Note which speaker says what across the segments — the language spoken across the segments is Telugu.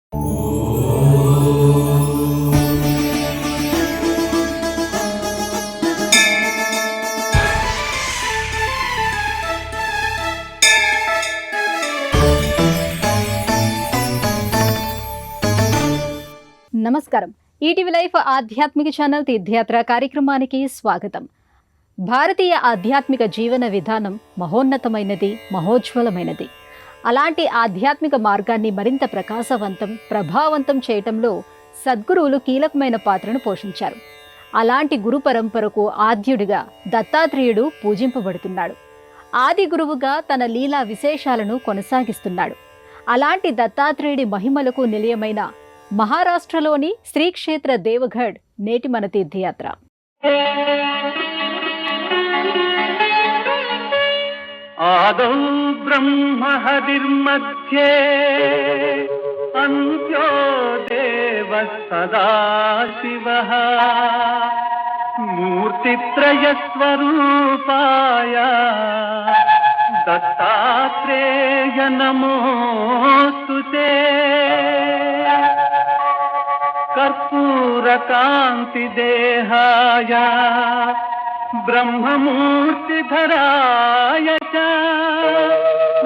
Speaker 1: నమస్కారం. ఈటీవీ లైఫ్ ఆధ్యాత్మిక ఛానల్ తీర్థయాత్ర కార్యక్రమానికి స్వాగతం. భారతీయ ఆధ్యాత్మిక జీవన విధానం మహోన్నతమైనది, మహోజ్వలమైనది. అలాంటి ఆధ్యాత్మిక మార్గాన్ని మరింత ప్రకాశవంతం, ప్రభావవంతం చేయటంలో సద్గురువులు కీలకమైన పాత్రను పోషించారు. అలాంటి గురు పరంపరకు ఆద్యుడిగా దత్తాత్రేయుడు పూజింపబడుతున్నాడు. ఆది గురువుగా తన లీలా విశేషాలను కొనసాగిస్తున్నాడు. అలాంటి దత్తాత్రేయుడి మహిమలకు నిలయమైన మహారాష్ట్రలోని శ్రీక్షేత్ర దేవగఢ్ నేటి మన తీర్థయాత్ర.
Speaker 2: ఆదౌ బ్రహ్మ హరిర్మధ్యే అంత్యో దేవ సదాశివః మూర్తిత్రయ స్వరూపాయ దత్తాత్రేయ నమోస్తుతే. కర్పూరకాంతి దేహాయ బ్రహ్మమూర్తిధరాయ చ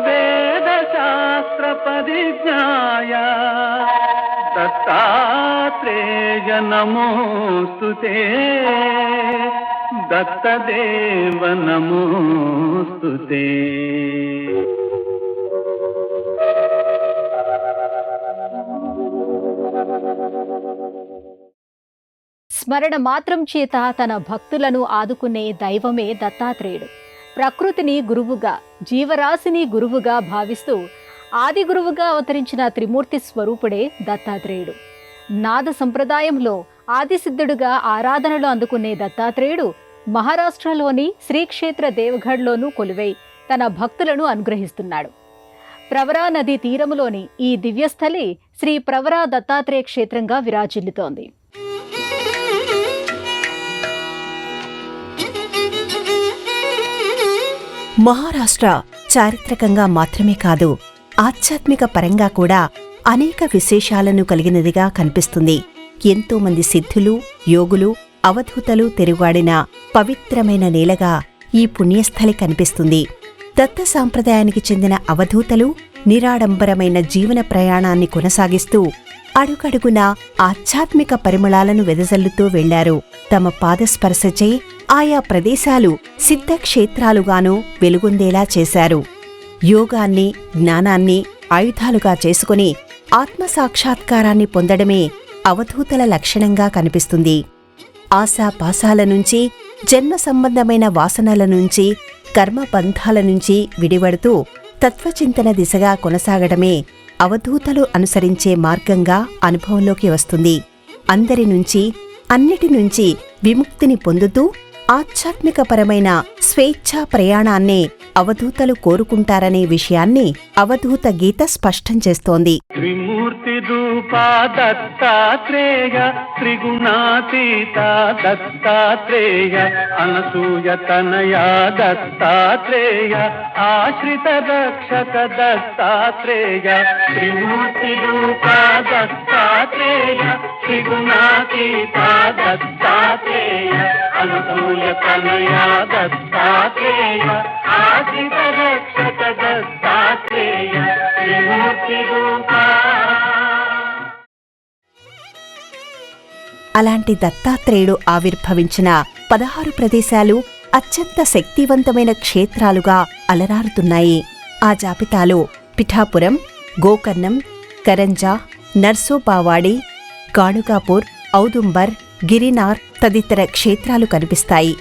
Speaker 2: వేదశాస్త్ర పరిజ్ఞాయ దత్తాత్రేయ నమోస్తుతే. దత్తదేవ నమోస్తుతే.
Speaker 1: స్మరణ మాత్రం చేత తన భక్తులను ఆదుకునే దైవమే దత్తాత్రేయుడు. ప్రకృతిని గురువుగా, జీవరాశిని గురువుగా భావిస్తూ ఆది గురువుగా అవతరించిన త్రిమూర్తి స్వరూపుడే దత్తాత్రేయుడు. నాద సంప్రదాయంలో ఆదిసిద్ధుడుగా ఆరాధనలు అందుకునే దత్తాత్రేయుడు మహారాష్ట్రలోని శ్రీక్షేత్ర దేవగఢ్లోనూ కొలువై తన భక్తులను అనుగ్రహిస్తున్నాడు. ప్రవరా నదీ తీరములోని ఈ దివ్యస్థలి శ్రీ ప్రవరా దత్తాత్రేయ క్షేత్రంగా విరాజిల్లుతోంది.
Speaker 3: మహారాష్ట్ర చారిత్రకంగా మాత్రమే కాదు, ఆధ్యాత్మిక పరంగా కూడా అనేక విశేషాలను కలిగినదిగా కనిపిస్తుంది. ఎంతో మంది సిద్ధులు, యోగులు, అవధూతలు తిరుగాడిన పవిత్రమైన నేలగా ఈ పుణ్యస్థలి కనిపిస్తుంది. దత్త సాంప్రదాయానికి చెందిన అవధూతలు నిరాడంబరమైన జీవన ప్రయాణాన్ని కొనసాగిస్తూ అడుగడుగునా ఆధ్యాత్మిక పరిమళాలను వెదజల్లుతూ వెళ్లారు. తమ పాదస్పర్శచే ఆయా ప్రదేశాలు సిద్ధక్షేత్రాలుగానూ వెలుగొందేలా చేశారు. యోగాన్ని, జ్ఞానాన్ని ఆయుధాలుగా చేసుకుని ఆత్మసాక్షాత్కారాన్ని పొందడమే అవధూతల లక్షణంగా కనిపిస్తుంది. ఆశాపాశాల నుంచి, జన్మ సంబంధమైన వాసనల నుంచి, కర్మబంధాల నుంచి విడివడుతూ తత్వచింతన దిశగా కొనసాగడమే అవధూతలు అనుసరించే మార్గంగా అనుభవంలోకి వస్తుంది. అందరి నుంచి, అన్నిటి నుంచి విముక్తిని పొందుతూ ఆధ్యాత్మికపరమైన స్వేచ్ఛా ప్రయాణాన్నే అవధూతలు కోరుకుంటారనే విషయాన్ని అవధూత గీత స్పష్టం చేస్తోంది.
Speaker 2: త్రిమూర్తి రూపా దత్తాత్రేయ, త్రిగుణాతీత దత్తాత్రేయ, అనసూయ తనయా దత్తాత్రేయ, ఆశ్రిత రక్షక దత్తాత్రేయ. త్రిమూర్తి రూపా దత్తాత్రేయ, త్రిగుణాతీత దత్తాత్రేయ, అనసూయ తనయా దత్తాత్రేయ, ఆశ్రిత రక్షక దత్తాత్రేయ. త్రిమూర్తి రూపా.
Speaker 3: అలాంటి దత్తాత్రేయుడు ఆవిర్భవించిన 16 ప్రదేశాలు అత్యంత శక్తివంతమైన క్షేత్రాలుగా అలరారుతున్నాయి. ఆ జాబితాలో పిఠాపురం, గోకర్ణం, కరంజా, నర్సోపావాడి, గాణుగాపూర్, ఔదుంబర్, గిరినార్ తదితర క్షేత్రాలు కనిపిస్తాయి.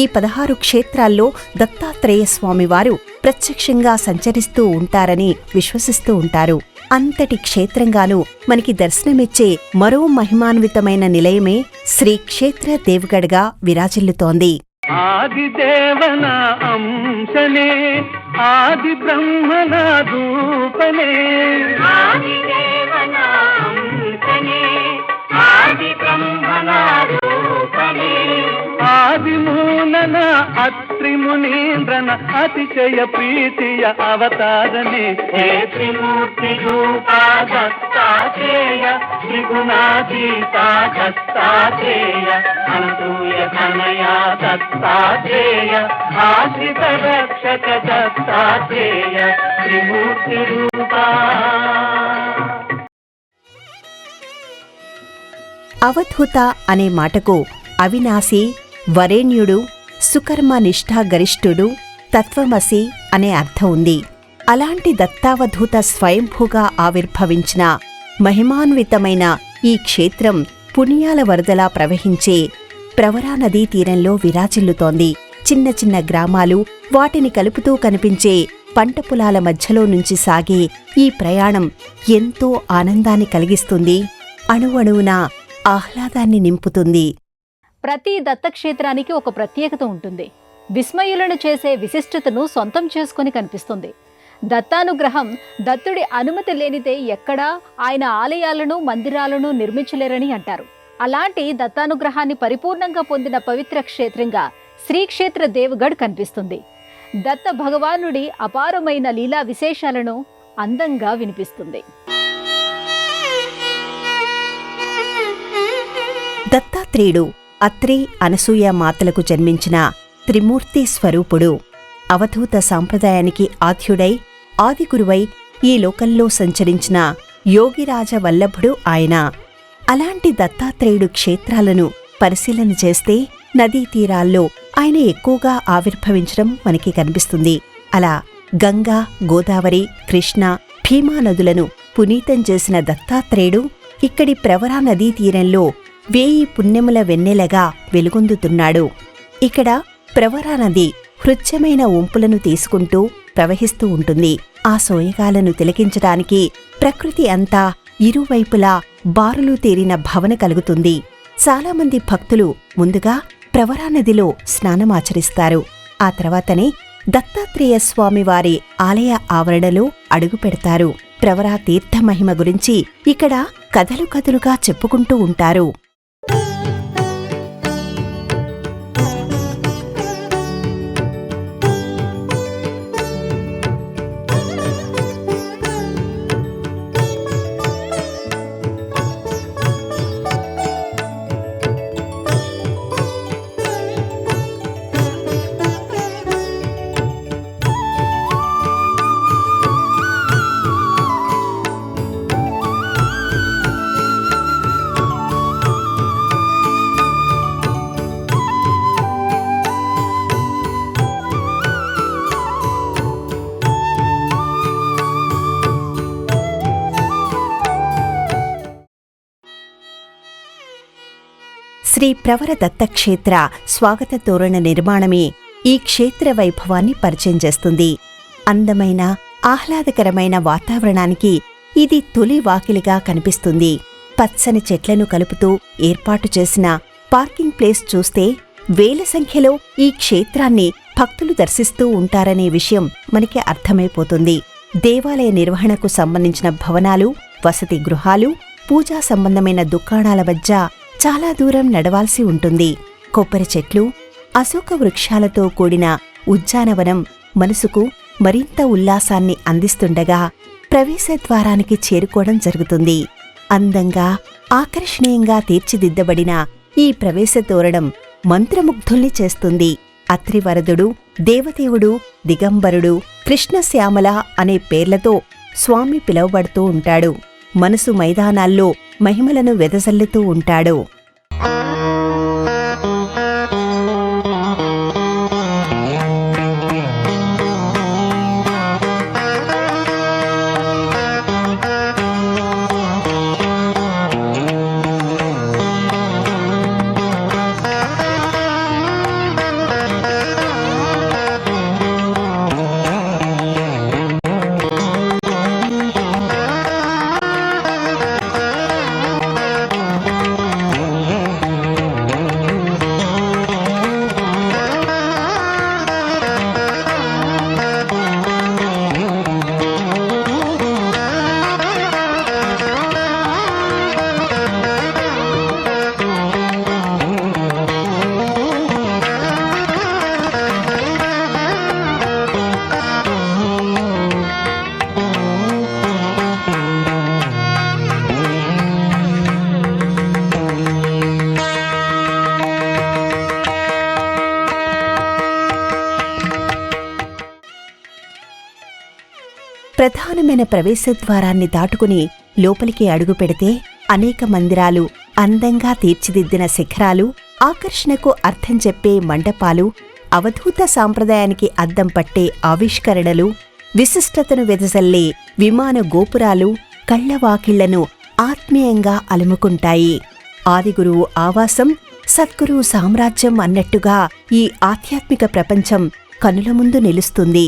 Speaker 3: ఈ 16 క్షేత్రాల్లో దత్తాత్రేయ స్వామివారు ప్రత్యక్షంగా సంచరిస్తూ ఉంటారని విశ్వసిస్తూ ఉంటారు. అంతటి క్షేత్రంగానూ మనకి దర్శనమిచ్చే మరో మహిమాన్వితమైన నిలయమే శ్రీక్షేత్ర దేవగఢ్గా విరాజిల్లుతోంది.
Speaker 2: ఆదిదేవన అంశనే, ఆది బ్రహ్మణ రూపనే, ఆదిదేవన అంశనే, ఆది బ్రహ్మణ రూపనే, ఆదిమూలన అత్రి మునీంద్రన అతిశయ ప్రీతియ అవతారనే. హే త్రిమూర్తి రూపా దత్తాత్రేయ, త్రిగుణాతీత దత్తాత్రేయ అనసూయ తనయ దత్తాత్రేయ ఆశ్రిత రక్షక దత్తాత్రేయ త్రిమూర్తి రూపా.
Speaker 3: అవధూత అనే మాటకు అవినాశి, వరేణ్యుడు, సుకర్మ నిష్ఠా గరిష్ఠుడు, తత్వమసి అనే అర్థం ఉంది. అలాంటి దత్తావధూత స్వయంభూగా ఆవిర్భవించిన మహిమాన్వితమైన ఈ క్షేత్రం పుణ్యాల వరదలా ప్రవహించే ప్రవరా నదీ తీరంలో విరాజిల్లుతోంది. చిన్న చిన్న గ్రామాలు, వాటిని కలుపుతూ కనిపించే పంట పొలాల మధ్యలో నుంచి సాగే ఈ ప్రయాణం ఎంతో ఆనందాన్ని కలిగిస్తుంది, అణువణువునా ఆహ్లాదాన్ని నింపుతుంది.
Speaker 1: ప్రతి దత్తక్షేత్రానికి ఒక ప్రత్యేకత ఉంటుంది. విస్మయులను చేసే విశిష్టతను సొంతం చేసుకుని కనిపిస్తుంది. దత్తానుగ్రహం, దత్తుడి అనుమతి లేనిదే ఎక్కడా ఆయన ఆలయాలను, మందిరాలను నిర్మించలేరని అంటారు. అలాంటి దత్తానుగ్రహాన్ని పరిపూర్ణంగా పొందిన పవిత్ర క్షేత్రంగా శ్రీక్షేత్ర దేవగఢ్ కనిపిస్తుంది. దత్త భగవానుడి అపారమైన లీలా విశేషాలను అందంగా వినిపిస్తుంది.
Speaker 3: దత్తాత్రేయుడు అత్రి, అనసూయ మాతలకు జన్మించిన త్రిమూర్తి స్వరూపుడు. అవధూత సాంప్రదాయానికి ఆద్యుడై, ఆదిగురువై ఈ లోకంలో సంచరించిన యోగిరాజ వల్లభుడు ఆయన. అలాంటి దత్తాత్రేయుడు క్షేత్రాలను పరిశీలన చేస్తే నదీ తీరాల్లో ఆయన ఎక్కువగా ఆవిర్భవించడం మనకి కనిపిస్తుంది. అలా గంగా, గోదావరి, కృష్ణ, భీమా నదులను పునీతం చేసిన దత్తాత్రేయుడు ఇక్కడి ప్రవరా నదీ తీరంలో 1000 పుణ్యముల వెన్నెలగా వెలుగొందుతున్నాడు. ఇక్కడ ప్రవరా నది హృత్యమైన ఒంపులను తీసుకుంటూ ప్రవహిస్తూ ఉంటుంది. ఆ సోయగాలను తిలకించడానికి ప్రకృతి అంతా ఇరువైపులా బారులు తేరిన భవన కలుగుతుంది. చాలామంది భక్తులు ముందుగా ప్రవరా నదిలో స్నానమాచరిస్తారు. ఆ తర్వాతనే దత్తాత్రేయ స్వామివారి ఆలయ ఆవరణలో అడుగుపెడతారు. ప్రవరా తీర్థ మహిమ గురించి ఇక్కడ కథలు కథలుగా చెప్పుకుంటూ ఉంటారు. శ్రీ ప్రవర దత్తక్షేత్ర స్వాగత తోరణ నిర్మాణమే ఈ క్షేత్ర వైభవాన్ని పరిచయం చేస్తుంది. అందమైన, ఆహ్లాదకరమైన వాతావరణానికి ఇది తొలి వాకిలిగా కనిపిస్తుంది. పచ్చని చెట్లను కలుపుతూ ఏర్పాటు చేసిన పార్కింగ్ ప్లేస్ చూస్తే వేల సంఖ్యలో ఈ క్షేత్రాన్ని భక్తులు దర్శిస్తూ ఉంటారనే విషయం మనకి అర్థమైపోతుంది. దేవాలయ నిర్వహణకు సంబంధించిన భవనాలు, వసతి గృహాలు, పూజా సంబంధమైన దుకాణాల మధ్య చాలా దూరం నడవాల్సి ఉంటుంది. కొబ్బరి చెట్లు, అశోక వృక్షాలతో కూడిన ఉద్యానవనం మనసుకు మరింత ఉల్లాసాన్ని అందిస్తుండగా ప్రవేశద్వారానికి చేరుకోవడం జరుగుతుంది. అందంగా, ఆకర్షణీయంగా తీర్చిదిద్దబడిన ఈ ప్రవేశ తోరణం మంత్రముగ్ధుల్ని చేస్తుంది. అత్రివరదుడు, దేవదేవుడు, దిగంబరుడు, కృష్ణశ్యామల అనే పేర్లతో స్వామి పిలువబడుతూ ఉంటాడు. మనసు మైదానాల్లో మహిమలను వెదజల్లుతూ ఉంటాడు. ప్రధానమైన ప్రవేశద్వారాన్ని దాటుకుని లోపలికి అడుగుపెడితే అనేక మందిరాలు, అందంగా తీర్చిదిద్దిన శిఖరాలు, ఆకర్షణకు అర్థం చెప్పే మండపాలు, అవధూత సాంప్రదాయానికి అద్దం పట్టే ఆవిష్కరణలు, విశిష్టతను వెదజల్లే విమాన గోపురాలు కళ్లవాకిళ్లను ఆత్మీయంగా అలుముకుంటాయి. ఆదిగురువు ఆవాసం, సద్గురువు సామ్రాజ్యం అన్నట్టుగా ఈ ఆధ్యాత్మిక ప్రపంచం కనుల ముందు నిలుస్తుంది.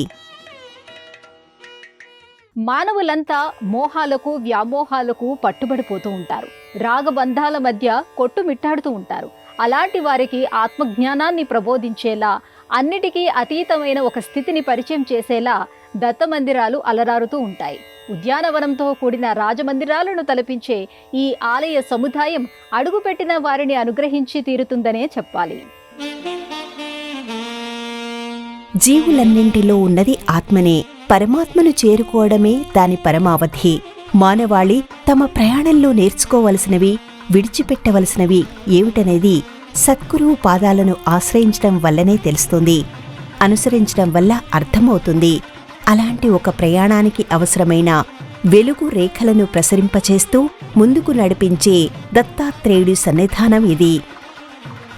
Speaker 1: మానవులంతా మోహాలకు, వ్యామోహాలకు పట్టుబడిపోతూ ఉంటారు. రాగబంధాల మధ్య కొట్టుమిట్టాడుతూ ఉంటారు. అలాంటి వారికి ఆత్మజ్ఞానాన్ని ప్రబోధించేలా, అన్నిటికీ అతీతమైన ఒక స్థితిని పరిచయం చేసేలా దత్తమందిరాలు అలరారుతూ ఉంటాయి. ఉద్యానవనంతో కూడిన రాజమందిరాలను తలపించే ఈ ఆలయ సముదాయం అడుగుపెట్టిన వారిని అనుగ్రహించి తీరుతుందనే చెప్పాలి.
Speaker 3: జీవులన్నింటిలో ఉన్నది ఆత్మనే. పరమాత్మను చేరుకోవడమే దాని పరమావధి. మానవాళి తమ ప్రయాణంలో నేర్చుకోవలసినవి, విడిచిపెట్టవలసినవి ఏమిటనేది సద్గురువు పాదాలను ఆశ్రయించడం వల్లనే తెలుస్తుంది, అనుసరించడం వల్ల అర్థమవుతుంది. అలాంటి ఒక ప్రయాణానికి అవసరమైన వెలుగు రేఖలను ప్రసరింపచేస్తూ ముందుకు నడిపించే దత్తాత్రేయుడి సన్నిధానం ఇది.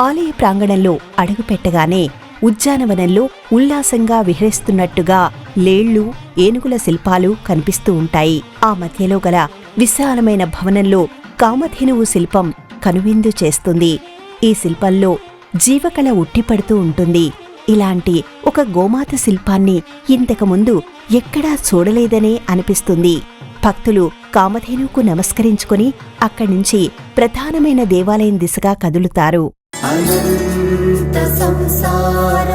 Speaker 3: ఆలయ ప్రాంగణంలో అడుగుపెట్టగానే ఉద్యానవనంలో ఉల్లాసంగా విహరిస్తున్నట్టుగా లేళ్లు, ఏనుగుల శిల్పాలు కనిపిస్తూ ఉంటాయి. ఆ మధ్యలో గల విశాలమైన భవనంలో కామధేనువు శిల్పం కనువిందు చేస్తుంది. ఈ శిల్పంలో జీవకళ ఉట్టిపడుతూ ఉంటుంది. ఇలాంటి ఒక గోమాత శిల్పాన్ని ఇంతకుముందు ఎక్కడా చూడలేదనే అనిపిస్తుంది. భక్తులు కామధేనువుకు నమస్కరించుకుని అక్కడ్నుంచి ప్రధానమైన దేవాలయం దిశగా కదులుతారు.
Speaker 4: అనంత సంసార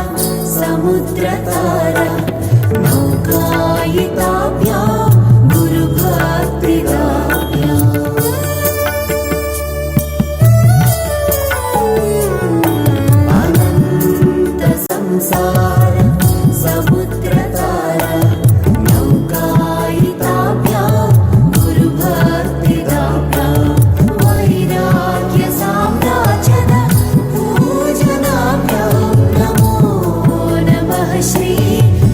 Speaker 4: సముద్రతార నౌకాయితాభ్యా గురుభక్తిదాభ్యా అనంత సంసార సముద్రతార నౌకాయితాభ్యా గురుభక్తిదాభ్యా వైరాగ్య సామ్రాజ్యద శ్రీ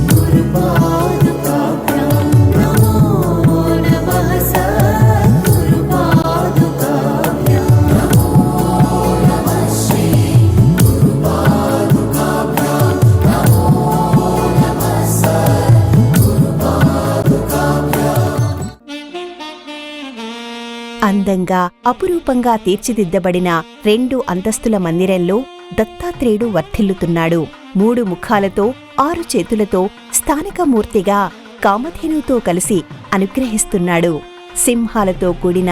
Speaker 4: గురుపాదుకాభ్యాం నమో నమః సద్గురుపాదుకాభ్యాం నమో నమః శ్రీ గురుపాదుకాభ్యాం నమో నమః సద్గురుపాదుకాభ్యాం.
Speaker 3: అందంగా, అపురూపంగా తీర్చిదిద్దబడిన 2 అంతస్తుల మందిరంలో దత్తాత్రేయుడు వర్ధిల్లుతున్నాడు. 3 ముఖాలతో, 6 చేతులతో స్థానిక మూర్తిగా కామధేనుతో కలిసి అనుగ్రహిస్తున్నాడు. సింహాలతో కూడిన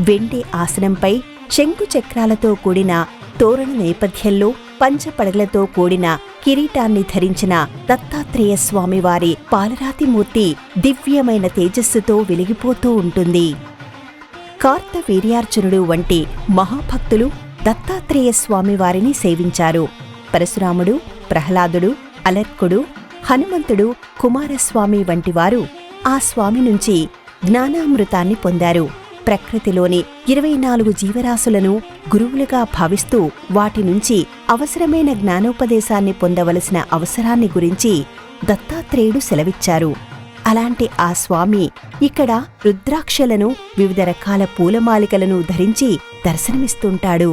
Speaker 3: వెండి ఆసనంపై శంకుచక్రాలతో కూడిన తోరణ నేపథ్యంలో పంచపడగలతో కూడిన కిరీటాన్ని ధరించిన దత్తాత్రేయ స్వామివారి పాలరాతి మూర్తి దివ్యమైన తేజస్సుతో వెలిగిపోతూ ఉంటుంది. కార్తవీర్యార్జునుడు వంటి మహాభక్తులు దత్తాత్రేయ స్వామివారిని సేవించారు. పరశురాముడు, ప్రహ్లాదుడు, అలర్కుడు, హనుమంతుడు, కుమారస్వామి వంటివారు ఆ స్వామి నుంచి జ్ఞానామృతాన్ని పొందారు. ప్రకృతిలోని 24 జీవరాశులను గురువులుగా భావిస్తూ వాటి నుంచి అవసరమైన జ్ఞానోపదేశాన్ని పొందవలసిన అవసరాన్ని గురించి దత్తాత్రేయుడు సెలవిచ్చారు. అలాంటి ఆ స్వామి ఇక్కడ రుద్రాక్షలను, వివిధ రకాల పూలమాలికలను ధరించి దర్శనమిస్తుంటాడు.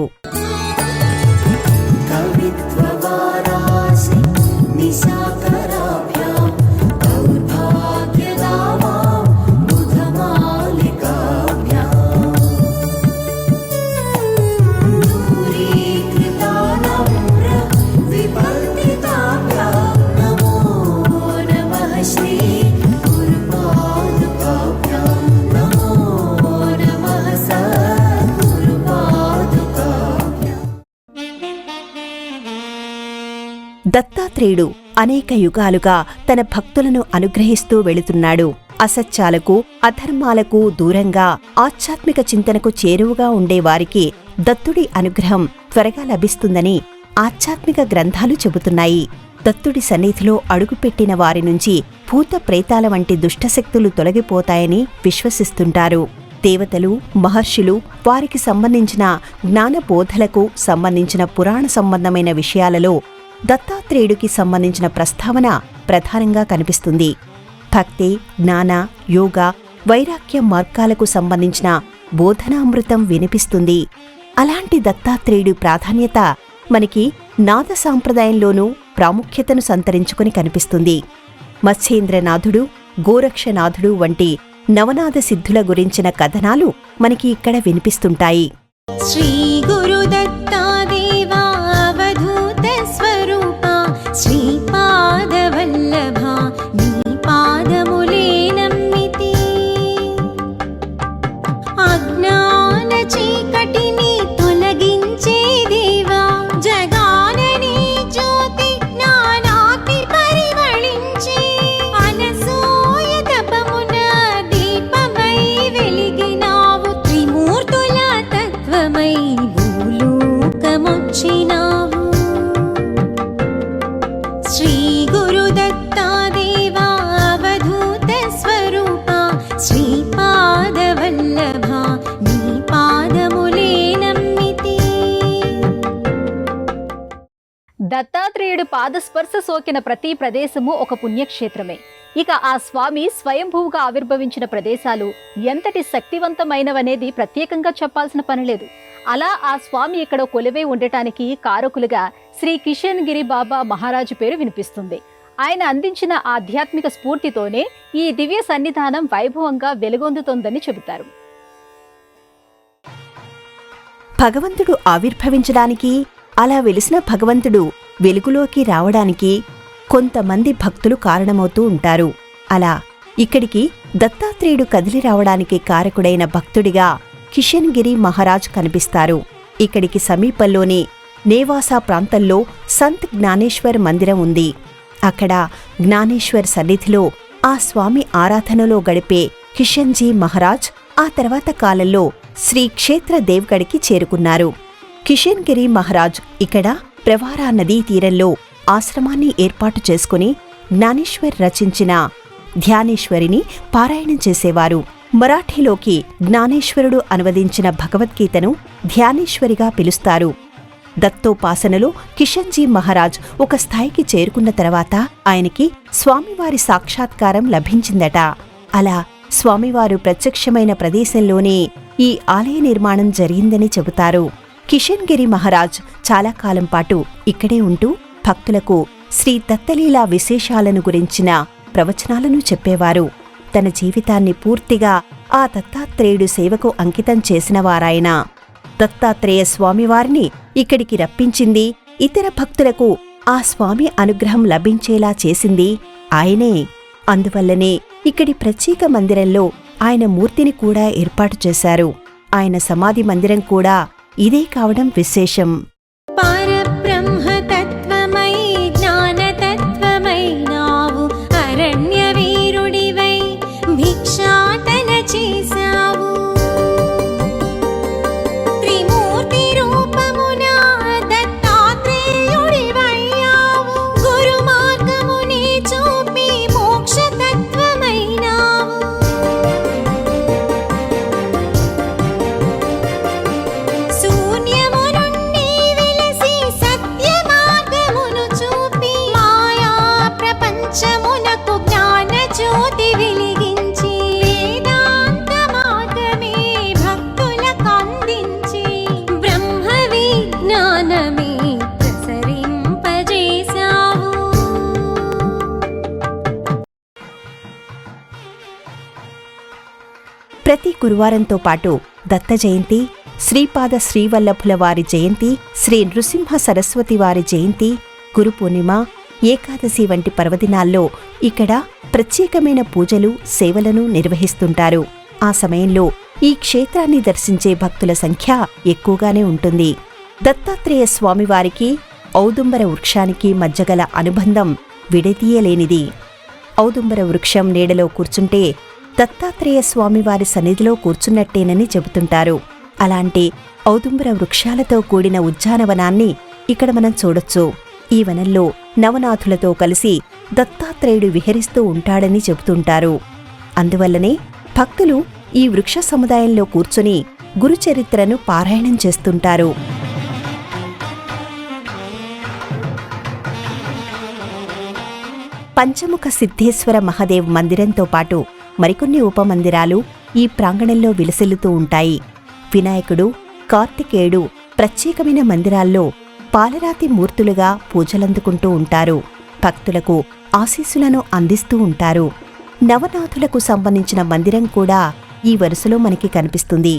Speaker 4: కవిత్వవారాసి నిశాకరాభ్యాం దౌర్భాగ్యదావాం బుధమాలికాభ్యాం దూరీకృతానమ్ర విపల్తితాభ్యాం నమో నమః శ్రీ గురుపాదుకాభ్యాం నమో నమః సద్గురుపాదుకాభ్యాం.
Speaker 3: దత్తాత్రేయుడు అనేక యుగాలుగా తన భక్తులను అనుగ్రహిస్తూ వెళుతున్నాడు. అసత్యాలకు, అధర్మాలకు దూరంగా ఆధ్యాత్మిక చింతనకు చేరువుగా ఉండేవారికి దత్తుడి అనుగ్రహం త్వరగా లభిస్తుందని ఆధ్యాత్మిక గ్రంథాలు చెబుతున్నాయి. దత్తుడి సన్నిధిలో అడుగుపెట్టిన వారి నుంచి భూత ప్రేతాల వంటి దుష్టశక్తులు తొలగిపోతాయని విశ్వసిస్తుంటారు. దేవతలు, మహర్షులు, వారికి సంబంధించిన జ్ఞానబోధలకు సంబంధించిన పురాణ సంబంధమైన విషయాలలో దత్తాత్రేయుడికి సంబంధించిన ప్రస్తావన ప్రధానంగా కనిపిస్తుంది. భక్తి, జ్ఞాన, యోగ, వైరాగ్య మార్గాలకు సంబంధించిన బోధనామృతం వినిపిస్తుంది. అలాంటి దత్తాత్రేయుడి ప్రాధాన్యత మనకి నాద సాంప్రదాయంలోనూ ప్రాముఖ్యతను సంతరించుకుని కనిపిస్తుంది. మత్స్యేంద్రనాథుడు, గోరక్షనాథుడు వంటి నవనాద సిద్ధుల గురించిన కథనాలు మనకి ఇక్కడ వినిపిస్తుంటాయి.
Speaker 4: శ్రీ గురుదత్తాదేవా అవధూత స్వరూపా శ్రీపాదవల్లభా నీ పాదములే నమ్మితి అజ్ఞాన చీకటిని తొలగించే దేవా జగానని జ్యోతి జ్ఞానాగ్ని పరిమళించి అనసూయ తపమున దీపమై వెలిగినావు త్రిమూర్తుల తత్వమై భూలోకమొచ్చినావు శ్రీ గురుదత్తాదేవా అవధూత స్వరూపా శ్రీపాదవల్లభా నీ పాదములే నమ్మితి
Speaker 1: దత్తాత్రేయుడు పాదస్పర్శ సోకిన ప్రతి ప్రదేశము ఒక పుణ్యక్షేత్రమే. ఇక ఆ స్వామి స్వయంభూగా ఆవిర్భవించిన ప్రదేశాలు ఎంతటి శక్తివంతమైనవనేది ప్రత్యేకంగా చెప్పాల్సిన పనిలేదు. అలా ఆ స్వామి ఇక్కడ కొలువై ఉండటానికి కారకులుగా శ్రీ కిషన్ గిరి బాబా మహారాజు పేరు వినిపిస్తుంది. ఆయన అందించిన ఆధ్యాత్మిక స్ఫూర్తితోనే ఈ దివ్య సన్నిధానం వైభవంగా వెలుగొందుతోందని చెబుతారు.
Speaker 3: భగవంతుడు ఆవిర్భవించడానికి, అలా వెలిసిన భగవంతుడు వెలుగులోకి రావడానికి కొంతమంది భక్తులు కారణమవుతూ ఉంటారు. అలా ఇక్కడికి దత్తాత్రేయుడు కదిలి రావడానికి కారకుడైన భక్తుడిగా కిషన్ గిరి మహారాజ్ కనిపిస్తారు. ఇక్కడికి సమీపంలోని నేవాసా ప్రాంతంలో సంత్ జ్ఞానేశ్వర్ మందిరం ఉంది. అక్కడ జ్ఞానేశ్వర్ సన్నిధిలో ఆ స్వామి ఆరాధనలో గడిపే కిషన్జీ మహారాజ్ ఆ తర్వాత కాలంలో శ్రీ క్షేత్ర దేవ్గఢ్కి చేరుకున్నారు. కిషన్ గిరి మహారాజ్ ఇక్కడ ప్రవారా నదీ తీరంలో ఆశ్రమాన్ని ఏర్పాటు చేసుకుని జ్ఞానేశ్వర్ రచించిన ధ్యానేశ్వరిని పారాయణం చేసేవారు. మరాఠీలోకి జ్ఞానేశ్వరుడు అనువదించిన భగవద్గీతను ధ్యానేశ్వరిగా పిలుస్తారు. దత్తోపాసనలో కిషన్జీ మహారాజ్ ఒక స్థాయికి చేరుకున్న తర్వాత ఆయనకి స్వామివారి సాక్షాత్కారం లభించిందట. అలా స్వామివారు ప్రత్యక్షమైన ప్రదేశంలోనే ఈ ఆలయ నిర్మాణం జరిగిందని చెబుతారు. కిషన్ గిరి మహారాజ్ చాలా కాలం పాటు ఇక్కడే ఉంటూ భక్తులకు శ్రీ దత్తలీలా విశేషాలను గురించిన ప్రవచనాలను చెప్పేవారు. తన జీవితాన్ని పూర్తిగా ఆ దత్తాత్రేయుడు సేవకు అంకితం చేసినవారాయన. దత్తాత్రేయ స్వామివారిని ఇక్కడికి రప్పించింది, ఇతర భక్తులకు ఆ స్వామి అనుగ్రహం లభించేలా చేసింది ఆయనే. అందువల్లనే ఇక్కడి ప్రత్యేక మందిరంలో ఆయన మూర్తిని కూడా ఏర్పాటు చేశారు. ఆయన సమాధి మందిరం కూడా ఇదే కావడం విశేషం.
Speaker 4: పరబ్రహ్మతత్వమై జ్ఞానతత్వమై నావు అరణ్య వీరుడివై భిక్షాటన చేశావు త్రిమూర్తి రూపమున దత్తాత్రేయుడివయ్యావు గురు మార్గముని చూపి మోక్షతత్వమైనావు శూన్యము నుండి వెలసి సత్య మార్గమును చూపి మాయా ప్రపంచమునకు జ్ఞాన జ్యోతి వెలిగించి వేదాంత మార్గమే భక్తులకు అందించి బ్రహ్మ విజ్ఞానమే ప్రసరింపజేశావు
Speaker 3: ప్రతి గురువారంతో పాటు దత్త జయంతి, శ్రీపాద శ్రీవల్లభుల వారి జయంతి, శ్రీ నృసింహ సరస్వతి వారి జయంతి, గురు పూర్ణిమ, ఏకాదశి వంటి పర్వదినాల్లో ఇక్కడ ప్రత్యేకమైన పూజలు, సేవలను నిర్వహిస్తుంటారు. ఆ సమయంలో ఈ క్షేత్రాన్ని దర్శించే భక్తుల సంఖ్య ఎక్కువగానే ఉంటుంది. దత్తాత్రేయ స్వామివారికి ఔదుంబర వృక్షానికి మధ్యగల అనుబంధం విడదీయలేనిది. ఔదుంబర వృక్షం నీడలో కూర్చుంటే దత్తాత్రేయ స్వామివారి సన్నిధిలో కూర్చున్నట్టేనని చెబుతుంటారు. అలాంటి ఔదుంబర వృక్షాలతో కూడిన ఉద్యానవనాన్ని ఇక్కడ మనం చూడొచ్చు. ఈ వనంలో నవనాథులతో కలిసి దత్తాత్రేయుడు విహరిస్తూ ఉంటాడని చెబుతుంటారు. అందువల్లనే భక్తులు ఈ వృక్ష సముదాయంలో కూర్చుని గురుచరిత్రను పారాయణం చేస్తుంటారు. పంచముఖ సిద్ధేశ్వర మహాదేవ్ మందిరంతో పాటు మరికొన్ని ఉపమందిరాలు ఈ ప్రాంగణంలో విలసిల్లుతూ ఉంటాయి. వినాయకుడు, కార్తికేయుడు ప్రత్యేకమైన మందిరాల్లో పాలరాతి మూర్తులుగా పూజలందుకుంటూ ఉంటారు. భక్తులకు ఆశీస్సులను అందిస్తూ ఉంటారు. నవనాథులకు సంబంధించిన మందిరం కూడా ఈ వరుసలో మనకి కనిపిస్తుంది.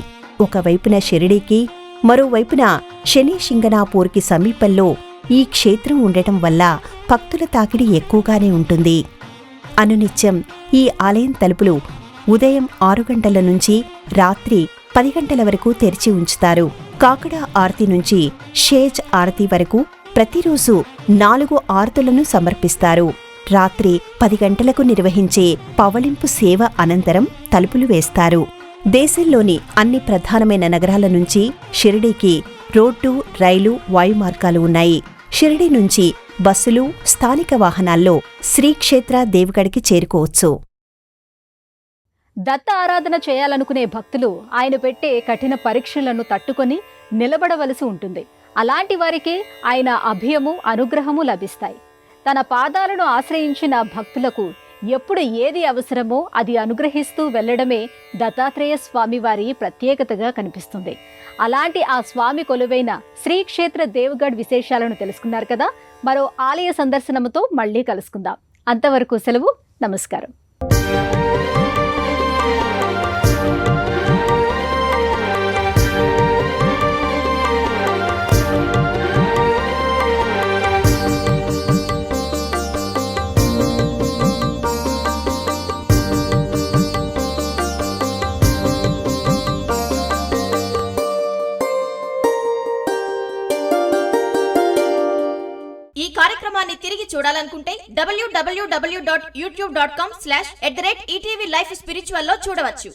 Speaker 3: ఒకవైపున షిరిడీకి, మరోవైపున శని శింగణాపూర్కి సమీపంలో ఈ క్షేత్రం ఉండటం వల్ల భక్తుల తాకిడి ఎక్కువగానే ఉంటుంది. అనునిత్యం ఈ ఆలయం తలుపులు ఉదయం 6 గంటల నుంచి రాత్రి 10 గంటల వరకు తెరిచి ఉంచుతారు. కాకడ ఆరతి నుంచి షేజ్ ఆరతి వరకు ప్రతిరోజు 4 ఆరతులను సమర్పిస్తారు. రాత్రి 10 గంటలకు నిర్వహించే పవళింపు సేవ అనంతరం తలుపులు వేస్తారు. దేశంలోని అన్ని ప్రధానమైన నగరాల నుంచి షిరిడీకి రోడ్డు, రైలు, వాయుమార్గాలు ఉన్నాయి. షిరిడీ నుంచి బస్సులు, స్థానిక వాహనాల్లో శ్రీక్షేత్ర దేవగఢ్కి చేరుకోవచ్చు.
Speaker 1: దత్త ఆరాధన చేయాలనుకునే భక్తులు ఆయన పెట్టే కఠిన పరీక్షలను తట్టుకొని నిలబడవలసి ఉంటుంది. అలాంటి వారికి ఆయన అభయము, అనుగ్రహము లభిస్తాయి. తన పాదాలను ఆశ్రయించిన భక్తులకు ఎప్పుడు ఏది అవసరమో అది అనుగ్రహిస్తూ వెళ్లడమే దత్తాత్రేయ స్వామి వారి ప్రత్యేకతగా కనిపిస్తుంది. అలాంటి ఆ స్వామి కొలువైన శ్రీక్షేత్ర దేవగఢ్ విశేషాలను తెలుసుకున్నారు కదా. మరో ఆలయ సందర్శనముతో మళ్ళీ కలుసుకుందాం. అంతవరకు సెలవు. నమస్కారం.
Speaker 5: ఈ కార్యక్రమాన్ని తిరిగి చూడాలనుకుంటే www.youtube.com/@ETV Life Spiritual లో చూడవచ్చు.